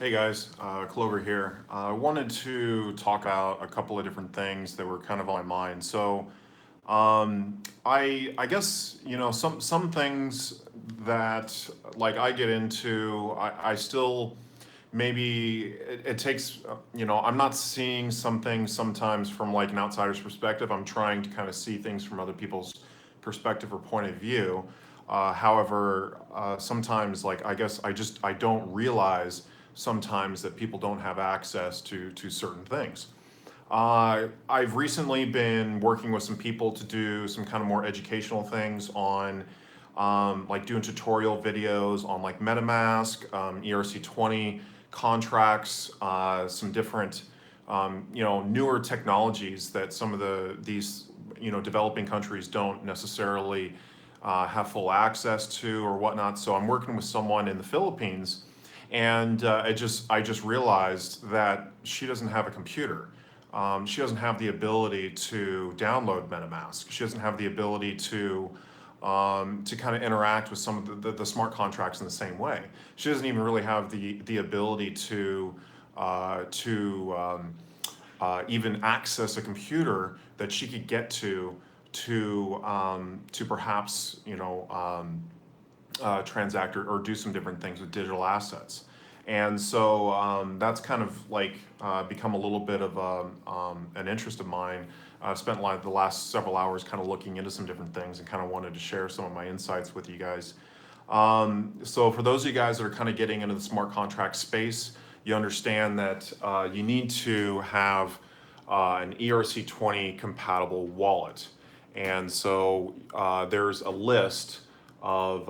Hey guys, Clover here. I wanted to talk about a couple of different things that were kind of on my mind. I guess some things that like I get into, I still maybe it takes I'm not seeing some things sometimes from like an outsider's perspective. I'm trying to kind of see things from other people's perspective or point of view. However, sometimes like I guess I don't realize sometimes that people don't have access to certain things. I've recently been working with some people to do some kind of more educational things on like doing tutorial videos on like MetaMask, ERC20 contracts, some different newer technologies that some of these developing countries don't necessarily have full access to or whatnot. So I'm working with someone in the Philippines, and I just realized that she doesn't have a computer. She doesn't have the ability to download MetaMask. She doesn't have the ability to kind of interact with some of the smart contracts in the same way. She doesn't even really have the ability to even access a computer that she could get to perhaps transact or do some different things with digital assets. And so that's kind of like become a little bit of an interest of mine. I spent like the last several hours kind of looking into some different things and kind of wanted to share some of my insights with you guys. So for those of you guys that are kind of getting into the smart contract space, you understand that you need to have an ERC20 compatible wallet. And so there's a list of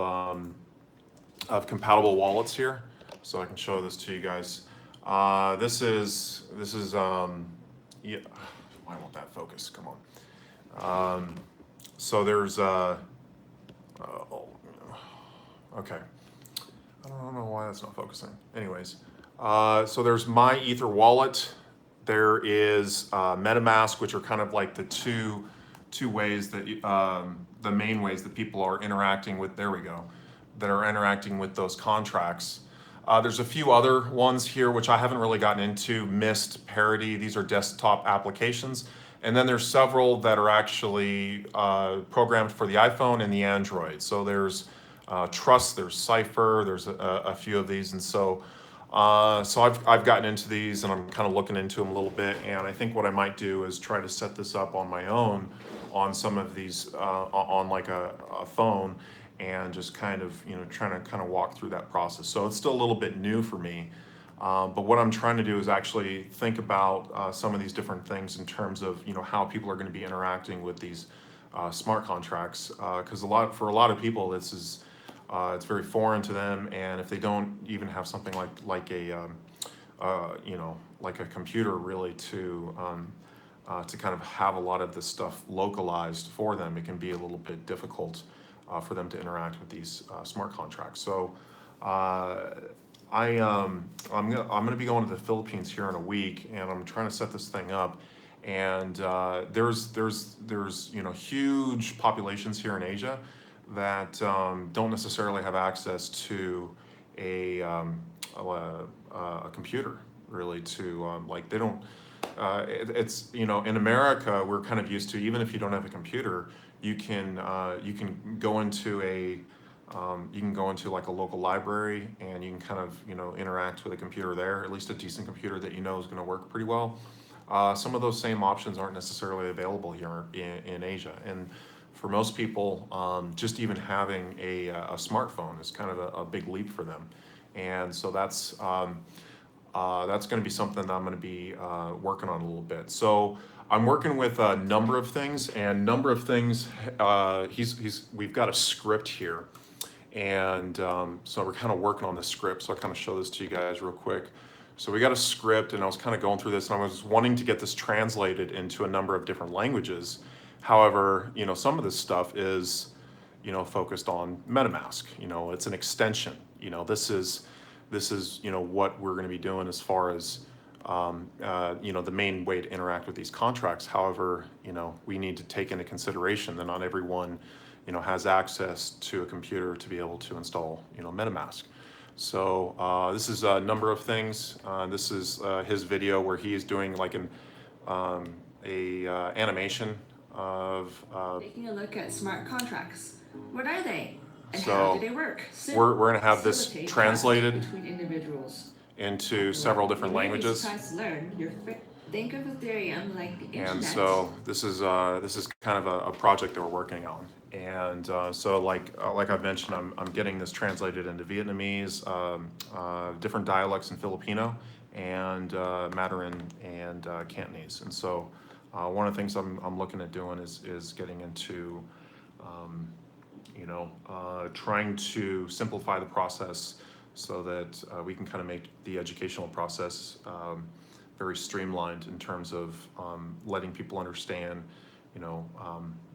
compatible wallets here. So I can show this to you guys. Yeah, why won't that focus? Come on. So there's oh, okay. I don't know why that's not focusing. Anyways, so there's my Ether wallet. There is MetaMask, which are kind of like the two ways that the main ways that people are interacting with. There we go. That are interacting with those contracts. There's a few other ones here which I haven't really gotten into. Mist, Parity, these are desktop applications. And then there's several that are actually programmed for the iPhone and the Android. So there's Trust, there's Cipher, there's a few of these. And so I've gotten into these and I'm kind of looking into them a little bit. And I think what I might do is try to set this up on my own on some of these, on like a phone, and just kind of trying to kind of walk through that process. So it's still a little bit new for me, but what I'm trying to do is actually think about some of these different things in terms of how people are going to be interacting with these smart contracts, because for a lot of people this is it's very foreign to them, and if they don't even have something like a like a computer really to kind of have a lot of this stuff localized for them, it can be a little bit difficult for them to interact with these smart contracts. So I'm gonna be going to the Philippines here in a week, and I'm trying to set this thing up. And there's huge populations here in Asia that don't necessarily have access to a computer really to like they don't. It's in America we're kind of used to, even if you don't have a computer, you can go into like a local library, and you can kind of interact with a computer there, at least a decent computer that is going to work pretty well. Some of those same options aren't necessarily available here in Asia, and for most people, just even having a smartphone is kind of a big leap for them, and so that's going to be something that I'm going to be working on a little bit. So I'm working with a number of things, we've got a script here, and so we're kind of working on this script. So I'll kind of show this to you guys real quick. So we got a script, and I was kind of going through this, and I was wanting to get this translated into a number of different languages. However, some of this stuff is focused on MetaMask. It's an extension. This is what we're going to be doing as far as the main way to interact with these contracts. However, we need to take into consideration that not everyone has access to a computer to be able to install MetaMask. So this is a number of things. This is his video where he is doing like animation of. Taking a look at smart contracts. What are they? And So how do they work? we're going to have this Facilitate translated between individuals. into several different You may be languages. surprised to learn think of Ethereum like the internet. And so this is kind of a project that we're working on. And so like I've mentioned, I'm getting this translated into Vietnamese, different dialects in Filipino, and Mandarin and Cantonese. And so one of the things I'm looking at doing is getting into trying to simplify the process so that we can kind of make the educational process very streamlined in terms of letting people understand,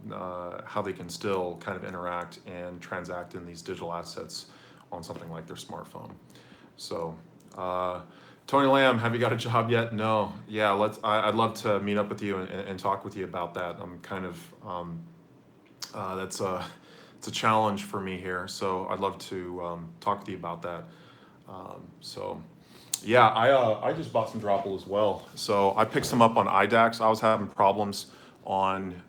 how they can still kind of interact and transact in these digital assets on something like their smartphone. So, Tony Lamb, have you got a job yet? No. Yeah, I'd love to meet up with you and talk with you about that. I'm kind of it's a challenge for me here, so I'd love to talk with you about that. So. Yeah, I just bought some Dropil as well. So I picked some up on IDAX. I was having problems on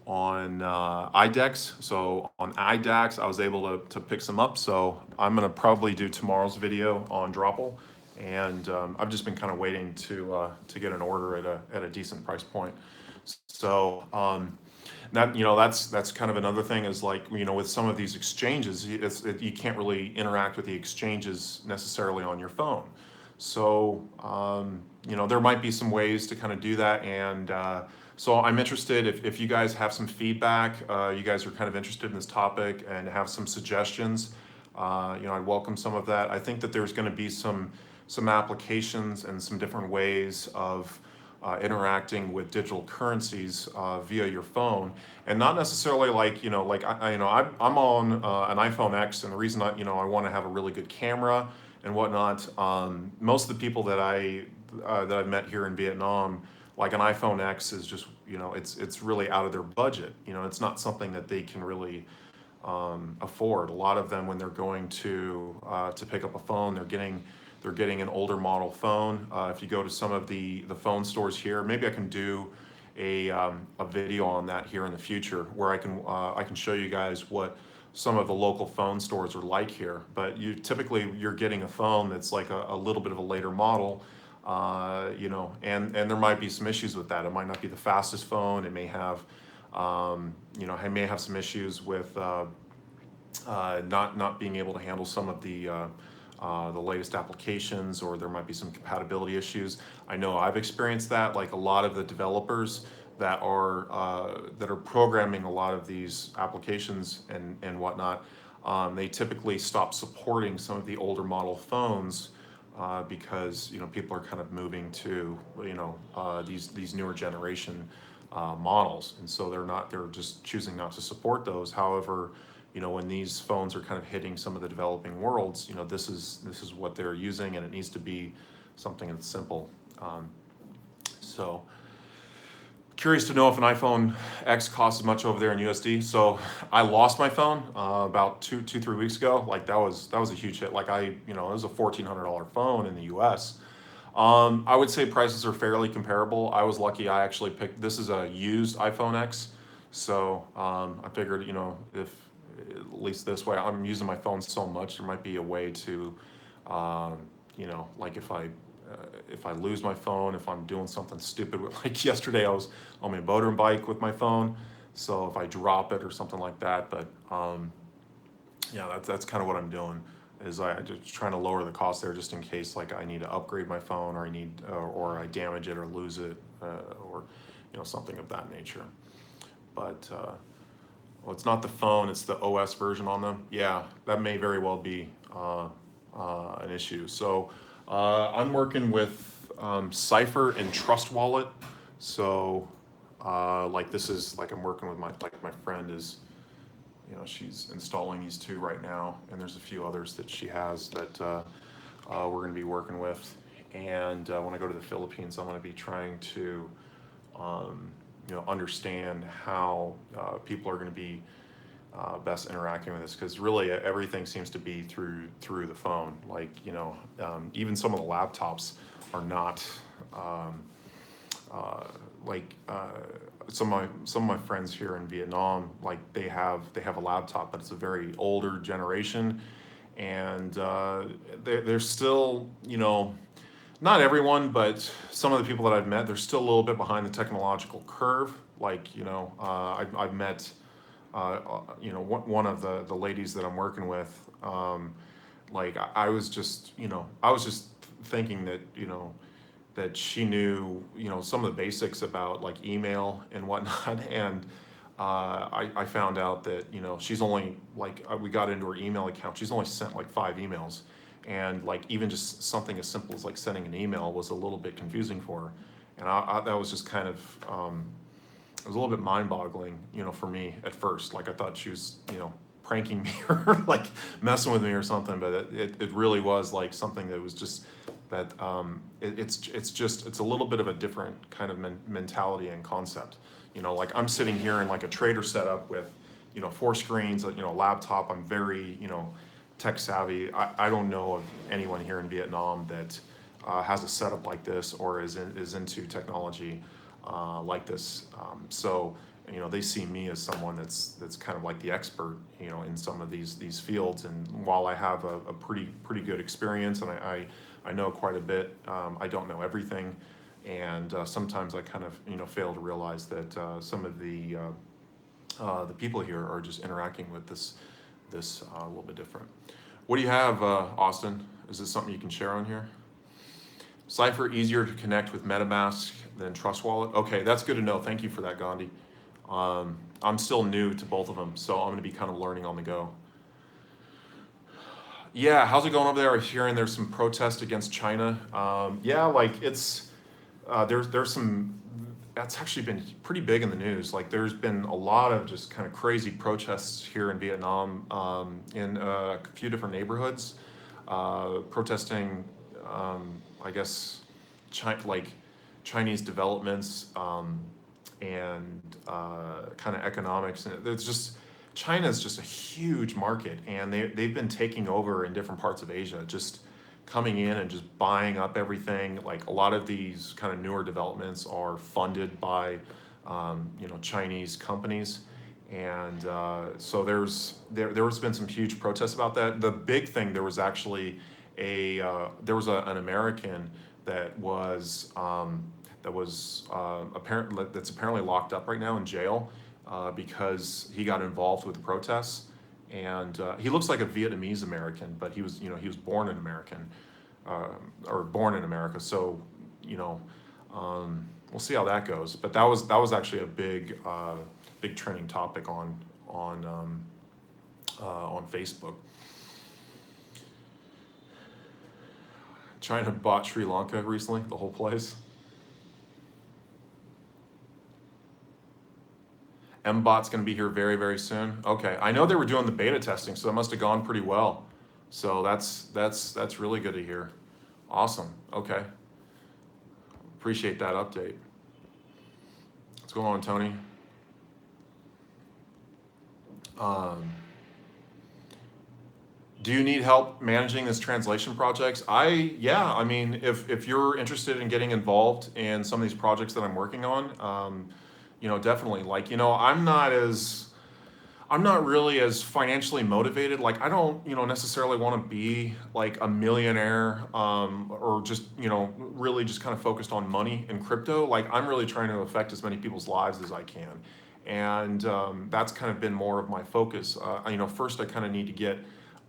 IDEX. So on IDAX, I was able to pick some up. So I'm gonna probably do tomorrow's video on Dropil, and I've just been kind of waiting to get an order at a decent price point. So that's kind of another thing is like, with some of these exchanges, you can't really interact with the exchanges necessarily on your phone. So there might be some ways to kind of do that. And so I'm interested if you guys have some feedback, you guys are kind of interested in this topic and have some suggestions, I'd welcome some of that. I think that there's going to be some applications and some different ways of interacting with digital currencies via your phone, and not necessarily like I'm on an iPhone X, and the reason I want to have a really good camera and whatnot. Most of the people that I've met here in Vietnam, like an iPhone X is just it's really out of their budget. It's not something that they can really afford. A lot of them, when they're going to pick up a phone, they're getting an older model phone. If you go to some of the phone stores here, maybe I can do a video on that here in the future, where I can show you guys what some of the local phone stores are like here. But you're getting a phone that's like a little bit of a later model, and there might be some issues with that. It might not be the fastest phone. It may have, it may have some issues with not being able to handle some of the latest applications, or there might be some compatibility issues. I know I've experienced that. Like a lot of the developers that are programming a lot of these applications and whatnot, they typically stop supporting some of the older model phones because people are kind of moving to these newer generation models, and so they're just choosing not to support those. However, when these phones are kind of hitting some of the developing worlds, this is what they're using, and it needs to be something that's simple. So curious to know if an iPhone X costs as much over there in USD. So I lost my phone about 3 weeks ago. Like that was a huge hit. Like it was a $1,400 phone in the US. I would say prices are fairly comparable. I was lucky. I actually picked, this is a used iPhone X. So I figured, if at least this way, I'm using my phone so much, there might be a way to, like if I lose my phone, if I'm doing something stupid with, like yesterday I was on my motorbike with my phone, so if I drop it or something like that. But yeah, that's kind of what I'm doing, is I just trying to lower the cost there, just in case like I need to upgrade my phone, or or I damage it or lose it, or something of that nature. But well, it's not the phone, it's the OS version on them. Yeah, that may very well be an issue. So I'm working with Cipher and Trust Wallet. So like this is like I'm working with my friend is, she's installing these two right now, and there's a few others that she has that we're going to be working with. And when I go to the Philippines, I'm going to be trying to understand how people are going to be best interacting with this, because really everything seems to be through the phone. Like, even some of the laptops are not like some of my friends here in Vietnam, like they have a laptop, but it's a very older generation, and they're still, not everyone, but some of the people that I've met, they're still a little bit behind the technological curve. Like, I've met, one of the ladies that I'm working with. Like I was just, thinking that, that she knew, some of the basics about like email and whatnot. And I found out that, she's only like, we got into her email account. She's only sent like 5 emails. And like even just something as simple as like sending an email was a little bit confusing for her. And that was just kind of, it was a little bit mind-boggling, for me at first. Like I thought she was, pranking me or like messing with me or something. But it really was like something that was just that it's a little bit of a different kind of mentality and concept. Like I'm sitting here in like a trader setup with, 4 screens, laptop. I'm very, tech savvy. I don't know of anyone here in Vietnam that has a setup like this or is into technology like this. So they see me as someone that's kind of like the expert, in some of these fields. And while I have a pretty good experience and I know quite a bit, I don't know everything. And sometimes I kind of fail to realize that some of the people here are just interacting with this a little bit different. What do you have, Austin? Is this something you can share on here? Cipher easier to connect with MetaMask than Trust Wallet. Okay, that's good to know. Thank you for that, Gandhi. I'm still new to both of them, so I'm going to be kind of learning on the go. Yeah, how's it going over there? I'm hearing there's some protest against China. Yeah, like it's there's some. That's actually been pretty big in the news. Like there's been a lot of just kind of crazy protests here in Vietnam, in a few different neighborhoods, protesting, I guess, like Chinese developments, and kind of economics. And it's just, China is just a huge market, and they've been taking over in different parts of Asia, just coming in and just buying up everything. Like a lot of these kind of newer developments are funded by Chinese companies, and so there's been some huge protests about that. The big thing, there was actually an American that was apparently locked up right now in jail because he got involved with the protests. And he looks like a Vietnamese American, but he was born an American, or born in America. So we'll see how that goes. But that was actually a big trending topic on Facebook. China bought Sri Lanka recently, the whole place. MBot's going to be here very, very soon. Okay, I know they were doing the beta testing, so that must have gone pretty well. So that's really good to hear. Awesome. Okay. Appreciate that update. What's going on, Tony? Do you need help managing this translation projects? Yeah, I mean, if you're interested in getting involved in some of these projects that I'm working on, definitely. Like, I'm not really as financially motivated. Like, I don't, necessarily want to be like a millionaire, or just, really just kind of focused on money and crypto. Like, I'm really trying to affect as many people's lives as I can. And that's kind of been more of my focus. First I kind of need to get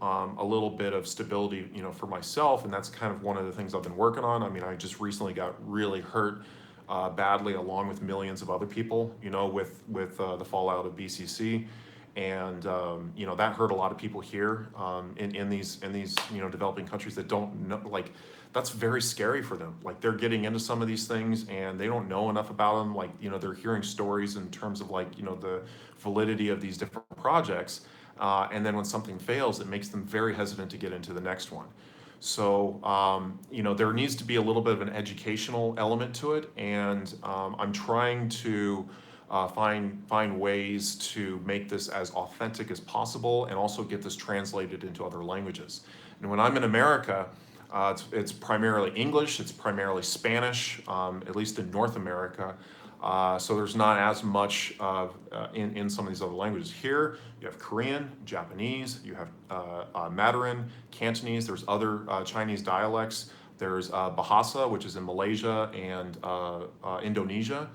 a little bit of stability, for myself. And that's kind of one of the things I've been working on. I mean, I just recently got really hurt badly, along with millions of other people, with the fallout of BCC. And that hurt a lot of people here, in these developing countries that don't know. Like, that's very scary for them. Like, they're getting into some of these things and they don't know enough about them. Like, they're hearing stories in terms of like, the validity of these different projects, and then when something fails, it makes them very hesitant to get into the next one. So there needs to be a little bit of an educational element to it, and I'm trying to find ways to make this as authentic as possible and also get this translated into other languages. And when I'm in America, it's primarily English, it's primarily Spanish, at least in North America. So there's not as much in some of these other languages. Here, you have Korean, Japanese, you have Mandarin, Cantonese, there's other Chinese dialects. There's Bahasa, which is in Malaysia and Indonesia.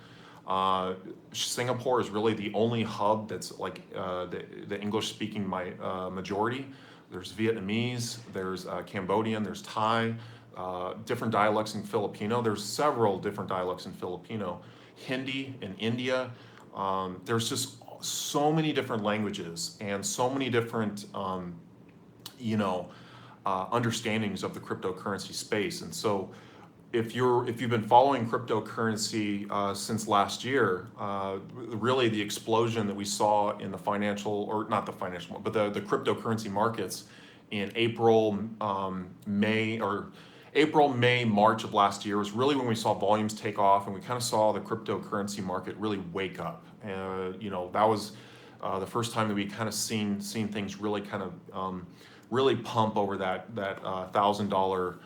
Singapore is really the only hub that's like the English-speaking majority. There's Vietnamese, there's Cambodian, there's Thai, different dialects in Filipino. There's several different dialects in Filipino. Hindi in India. There's just so many different languages and so many different, understandings of the cryptocurrency space. And so if you've been following cryptocurrency since last year, really the explosion that we saw in the financial, or not the financial, but the cryptocurrency markets in April, May, March of last year was really when we saw volumes take off, and we kind of saw the cryptocurrency market really wake up. That was the first time that we kind of seen things really kind of really pump over that $1,000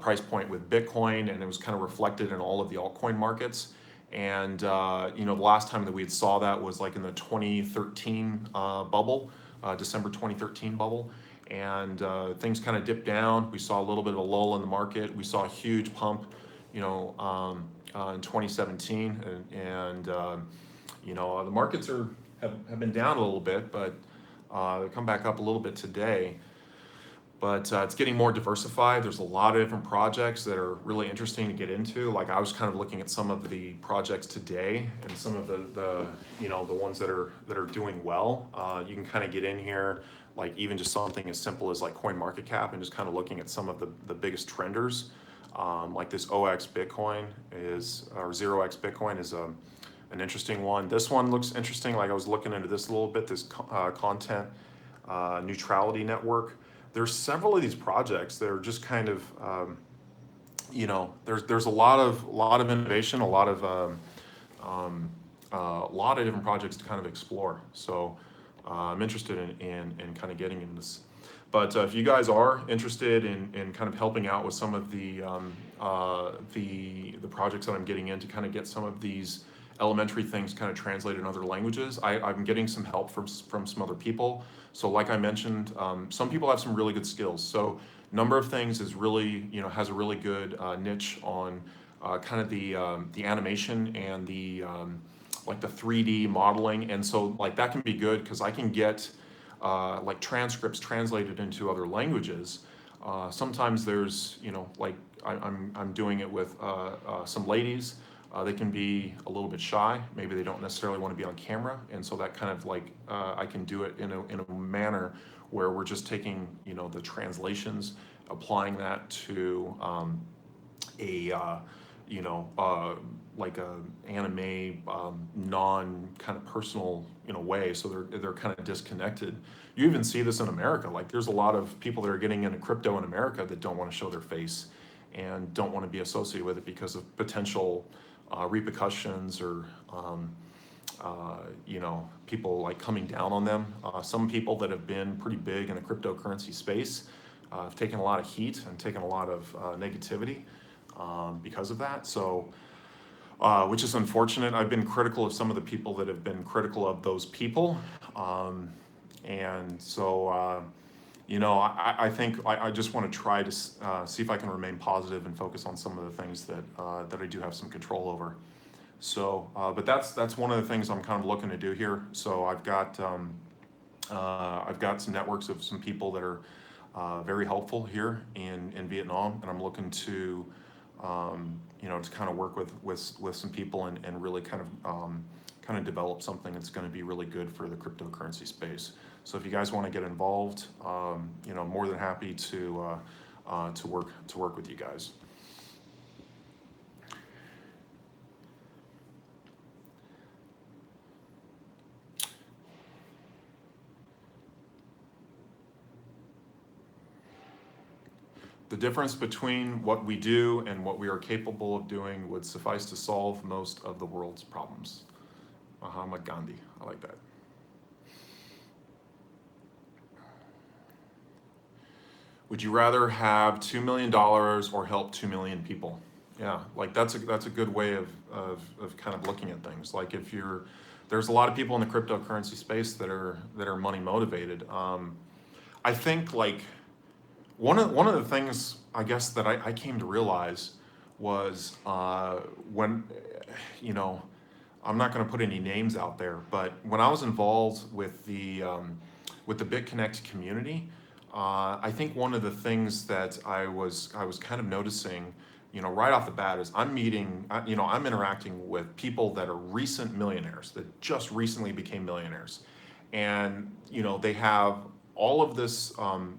price point with Bitcoin, and it was kind of reflected in all of the altcoin markets. And the last time that we had saw that was like in the 2013 bubble, December 2013 bubble. And things kind of dipped down. We saw a little bit of a lull in the market. We saw a huge pump, in 2017, and the markets have been down a little bit, but they come back up a little bit today. But it's getting more diversified. There's a lot of different projects that are really interesting to get into. Like I was kind of looking at some of the projects today, and some of the ones that are doing well. You can kind of get in here, like even just something as simple as like CoinMarketCap, and just kind of looking at some of the biggest trenders. Like this 0x Bitcoin or 0x Bitcoin is an interesting one. This one looks interesting. Like I was looking into this a little bit. This content neutrality network. There's several of these projects that are just kind of, there's a lot of innovation, a lot of different projects to kind of explore. So I'm interested in kind of getting into this. But if you guys are interested in kind of helping out with some of the projects that I'm getting in to kind of get some of these elementary things kind of translated in other languages, I'm getting some help from some other people. So like I mentioned, some people have some really good skills. So Number of Things is really, has a really good niche on kind of the animation and the like the 3D modeling. And so like that can be good because I can get like transcripts translated into other languages. Sometimes there's, like I'm doing it with some ladies. They can be a little bit shy. Maybe they don't necessarily want to be on camera. And so that kind of like, I can do it in a manner where we're just taking, the translations, applying that to like a anime, non kind of personal, way. So they're kind of disconnected. You even see this in America. Like there's a lot of people that are getting into crypto in America that don't want to show their face and don't want to be associated with it because of potential repercussions or people like coming down on them. Some people that have been pretty big in the cryptocurrency space have taken a lot of heat and taken a lot of negativity because of that. So, which is unfortunate. I've been critical of some of the people that have been critical of those people. And so, I think I just want to try to see if I can remain positive and focus on some of the things that I do have some control over. So, but that's one of the things I'm kind of looking to do here. So I've got some networks of some people that are very helpful here in Vietnam, and I'm looking to to kind of work with some people and really kind of develop something that's going to be really good for the cryptocurrency space. So if you guys want to get involved, more than happy to work with you guys. The difference between what we do and what we are capable of doing would suffice to solve most of the world's problems. Mahatma Gandhi. I like that. Would you rather have $2 million or help 2 million people? Yeah, like that's a good way of kind of looking at things. Like if you're, there's a lot of people in the cryptocurrency space that are money motivated. I think like one of the things I guess that I came to realize was when, you know, I'm not going to put any names out there, but when I was involved with the BitConnect community, I think one of the things that I was kind of noticing, you know, right off the bat is I'm meeting, you know, I'm interacting with people that are recent millionaires that just recently became millionaires, and you know they have all of this,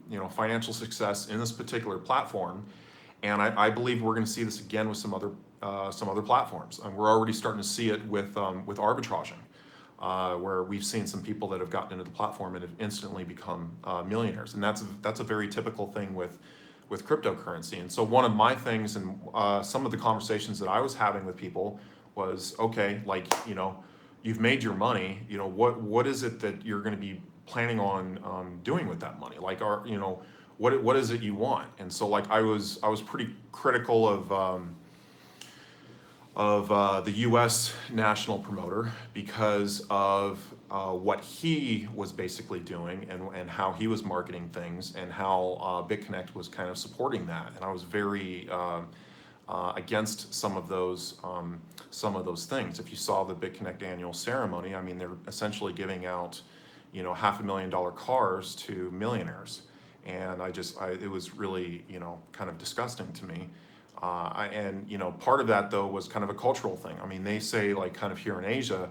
you know, financial success in this particular platform, and I believe we're going to see this again with some other platforms, and we're already starting to see it with arbitraging, where we've seen some people that have gotten into the platform and have instantly become millionaires, and that's a very typical thing with cryptocurrency. And so one of my things and some of the conversations that I was having with people was, okay, like, you know, you've made your money, you know, what is it that you're going to be planning on doing with that money? Like, you know, what is it you want? And so like I was pretty critical of the U.S. national promoter because of what he was basically doing and how he was marketing things and how BitConnect was kind of supporting that. And I was very against some of those things. If you saw the BitConnect annual ceremony, I mean, they're essentially giving out, you know, $500,000 cars to millionaires. And it was really, you know, kind of disgusting to me. And you know, part of that though was kind of a cultural thing. I mean, they say like kind of here in Asia,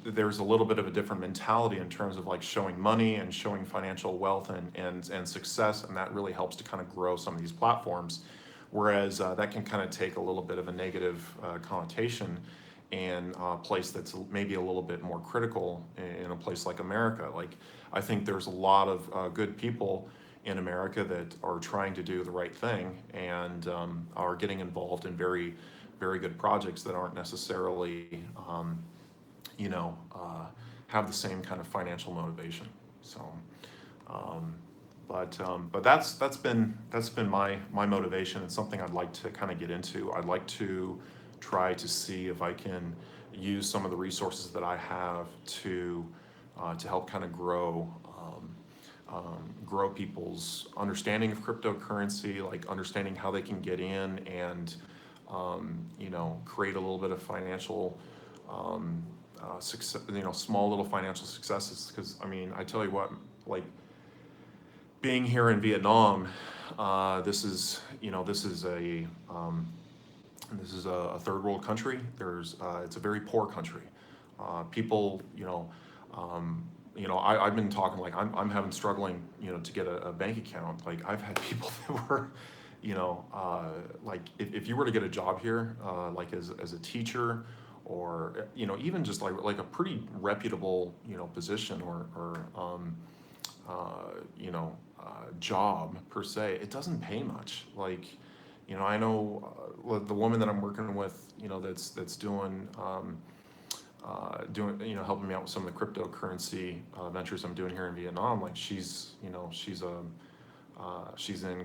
there's a little bit of a different mentality in terms of like showing money and showing financial wealth and success, and that really helps to kind of grow some of these platforms. Whereas that can kind of take a little bit of a negative connotation in a place that's maybe a little bit more critical in a place like America. Like I think there's a lot of good people in America that are trying to do the right thing and are getting involved in very, very good projects that aren't necessarily, you know, have the same kind of financial motivation. So, but that's been my motivation. It's something I'd like to kind of get into. I'd like to try to see if I can use some of the resources that I have to help kind of grow people's understanding of cryptocurrency, like understanding how they can get in and, you know, create a little bit of financial success, you know, small little financial successes. Because I mean, I tell you what, like being here in Vietnam, this is a third world country. It's a very poor country. People, I've been talking like I'm having struggling, you know, to get a bank account. Like I've had people that were, you know, like if you were to get a job here, like as a teacher, or you know, even just like a pretty reputable, you know, position or job per se, it doesn't pay much. Like, you know, I know the woman that I'm working with, you know, that's doing, you know, helping me out with some of the cryptocurrency ventures I'm doing here in Vietnam. Like she's in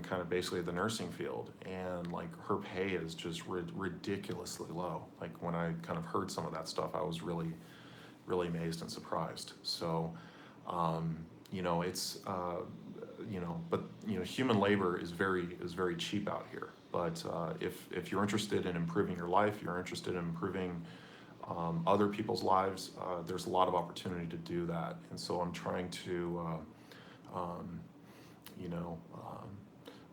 kind of basically the nursing field, and like her pay is just ridiculously low. Like when I kind of heard some of that stuff, I was really, really amazed and surprised. So, you know, it's, you know, but you know, human labor is very cheap out here. But if you're interested in improving your life, you're interested in improving other people's lives, there's a lot of opportunity to do that. And so I'm trying to, you know,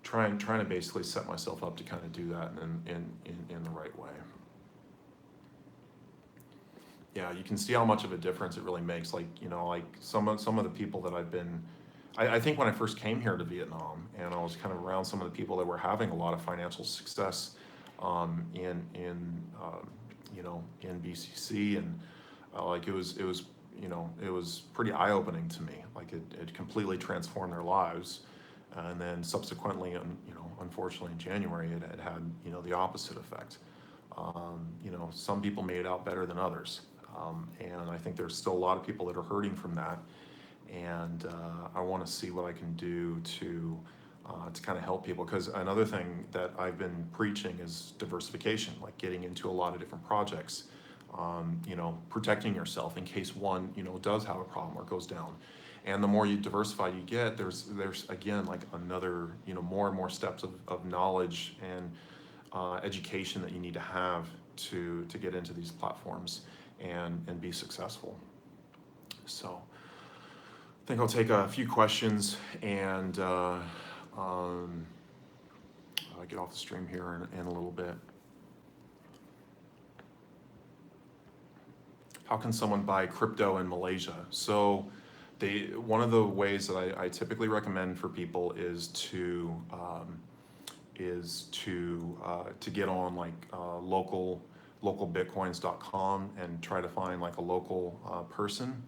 trying to basically set myself up to kind of do that in the right way. Yeah, you can see how much of a difference it really makes. Like, you know, like some of the people that I think when I first came here to Vietnam, and I was kind of around some of the people that were having a lot of financial success in BCC, and like it was you know, it was pretty eye-opening to me. Like it completely transformed their lives, and then subsequently, you know, unfortunately in January, it had you know, the opposite effect. You know, some people made it out better than others. And I think there's still a lot of people that are hurting from that. And I want to see what I can do to kind of help people. Because another thing that I've been preaching is diversification, like getting into a lot of different projects, you know, protecting yourself in case one, you know, does have a problem or goes down. And the more you diversify you get, there's again, like another, you know, more and more steps of knowledge and education that you need to have to get into these platforms and be successful. So I think I'll take a few questions and get off the stream here in a little bit. How can someone buy crypto in Malaysia? So one of the ways that I typically recommend for people is to get on like localbitcoins.com and try to find like a local person.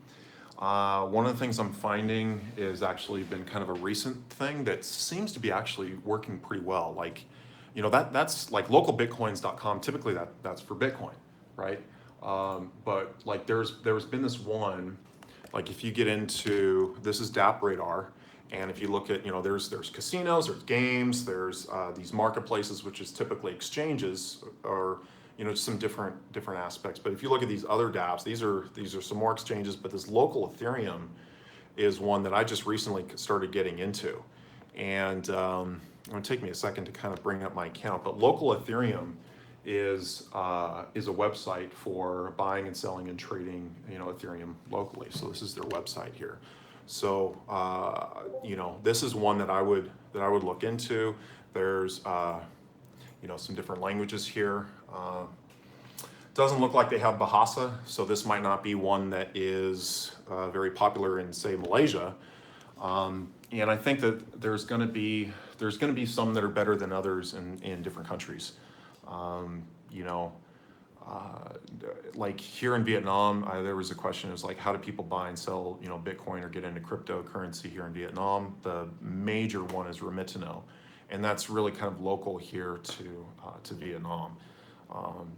One of the things I'm finding is actually been kind of a recent thing that seems to be actually working pretty well. Like, you know, that's like localbitcoins.com. Typically that's for Bitcoin, right? But like there's been this one, like if you get into, this is DApp Radar, and if you look at, you know, there's casinos, there's games, there's these marketplaces, which is typically exchanges or, you know, some different aspects. But if you look at these other dApps, these are some more exchanges, but this local Ethereum is one that I just recently started getting into. And it's gonna take me a second to kind of bring up my account, but local Ethereum is a website for buying and selling and trading, you know, Ethereum locally. So this is their website here. So you know, this is one that I would look into. There's you know, some different languages here. Doesn't look like they have Bahasa, so this might not be one that is very popular in, say, Malaysia. And I think that there's going to be some that are better than others in different countries. You know, like here in Vietnam, there was a question, it was like, how do people buy and sell, you know, Bitcoin or get into cryptocurrency here in Vietnam? The major one is Remittance, and that's really kind of local here to Vietnam.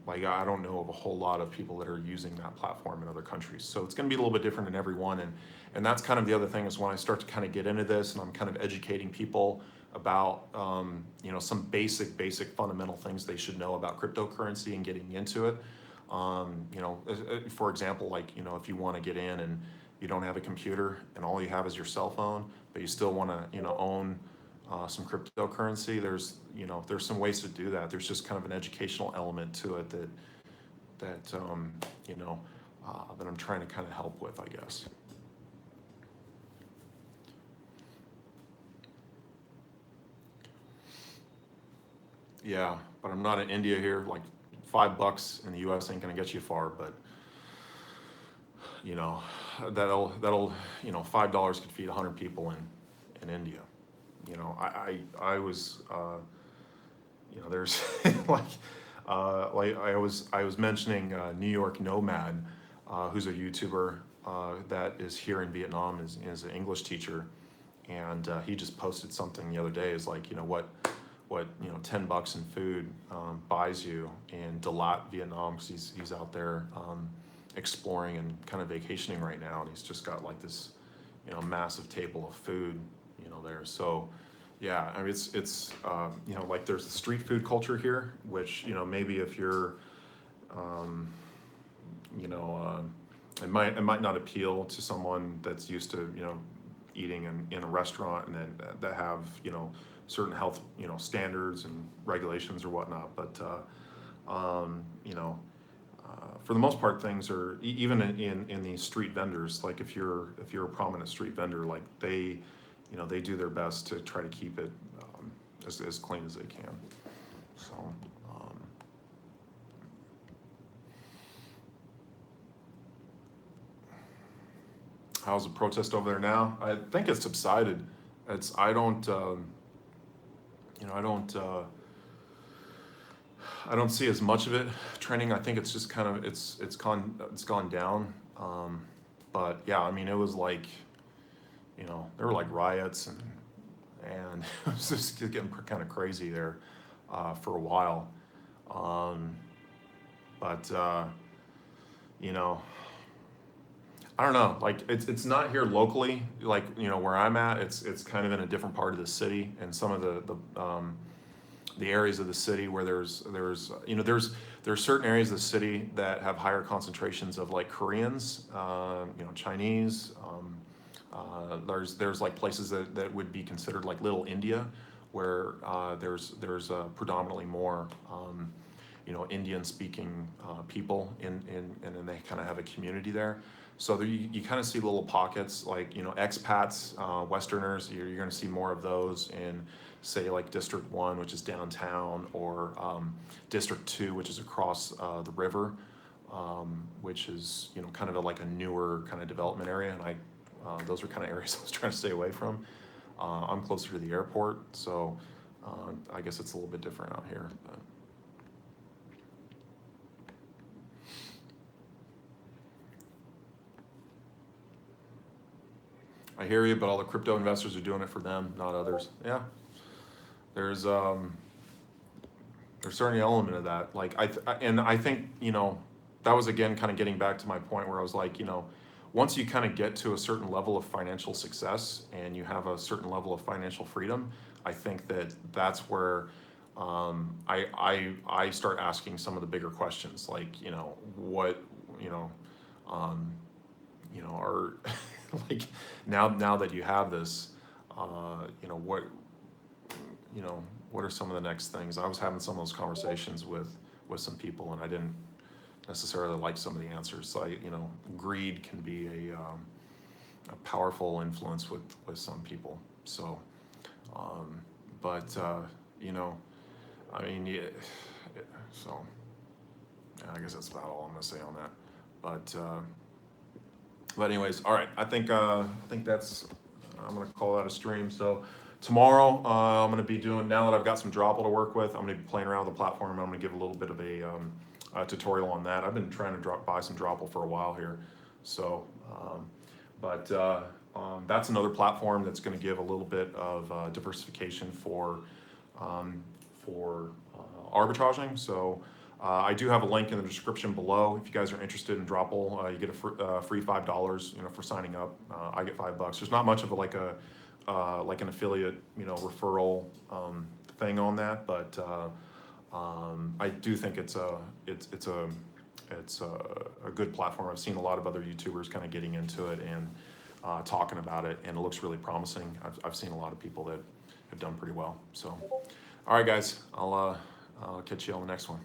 Like I don't know of a whole lot of people that are using that platform in other countries. So it's going to be a little bit different in every one. And that's kind of the other thing, is when I start to kind of get into this and I'm kind of educating people about, you know, some basic fundamental things they should know about cryptocurrency and getting into it. You know, for example, like, you know, if you want to get in and you don't have a computer and all you have is your cell phone, but you still want to, you know, own some cryptocurrency, there's some ways to do that. There's just kind of an educational element to it that you know, that I'm trying to kind of help with, I guess. Yeah, but I'm not in India here. Like $5 in the US ain't gonna get you far, but you know, that'll you know, $5 could feed 100 people in India. You know, I was you know, there's like I was mentioning New York Nomad, who's a YouTuber that is here in Vietnam, is an English teacher, and he just posted something the other day. Is like, you know, what you know, $10 in food buys you in Dalat, Vietnam, because he's out there exploring and kind of vacationing right now, and he's just got like this, you know, massive table of food, you know, there. So yeah, I mean, it's you know, like there's the street food culture here, which, you know, maybe if you're you know, it might not appeal to someone that's used to, you know, eating in a restaurant and then that have, you know, certain health, you know, standards and regulations or whatnot. But you know, for the most part, things are even in these street vendors. Like if you're a prominent street vendor, like they, you know, they do their best to try to keep it as clean as they can. So. How's the protest over there now? I think it's subsided. I don't you know, I don't see as much of it trending. I think it's just kind of it's gone down. But yeah, I mean, it was like, you know, there were like riots and it was just getting kind of crazy there for a while. But you know, I don't know, like it's not here locally, like, you know, where I'm at, it's kind of in a different part of the city, and some of the areas of the city where there's certain areas of the city that have higher concentrations of like Koreans, you know, Chinese. There's like places that would be considered like Little India, where there's predominantly more you know, Indian speaking people and then they kind of have a community there. So there, you kind of see little pockets, like, you know, expats, Westerners. You're going to see more of those in, say, like District 1, which is downtown, or District 2, which is across the river, which is, you know, kind of like a newer kind of development area. And those are kind of areas I was trying to stay away from. I'm closer to the airport, so I guess it's a little bit different out here. But. I hear you, but all the crypto investors are doing it for them, not others. Yeah, there's certainly an element of that. Like I think, you know, that was again kind of getting back to my point where I was like, you know, once you kind of get to a certain level of financial success and you have a certain level of financial freedom, I think that's where I start asking some of the bigger questions, like, you know, what, you know, you know, are like now that you have this, you know, what are some of the next things? I was having some of those conversations with some people, and I didn't necessarily like some of the answers. So you know, greed can be a powerful influence with some people. So, but you know, I mean, yeah, so yeah, I guess that's about all I'm gonna say on that. But anyways, all right. I think that's, I'm gonna call that a stream. So tomorrow I'm gonna be doing, now that I've got some Dropil to work with, I'm gonna be playing around with the platform. I'm gonna give a little bit of a tutorial on that. I've been trying to buy some Dropil for a while here. So, but that's another platform that's gonna give a little bit of diversification for arbitraging. So. I do have a link in the description below. If you guys are interested in Dropil, you get a free $5, you know, for signing up. I get $5. There's not much of like an affiliate, you know, referral thing on that, but I do think it's a good platform. I've seen a lot of other YouTubers kind of getting into it and talking about it, and it looks really promising. I've seen a lot of people that have done pretty well. So, all right, guys, I'll catch you on the next one.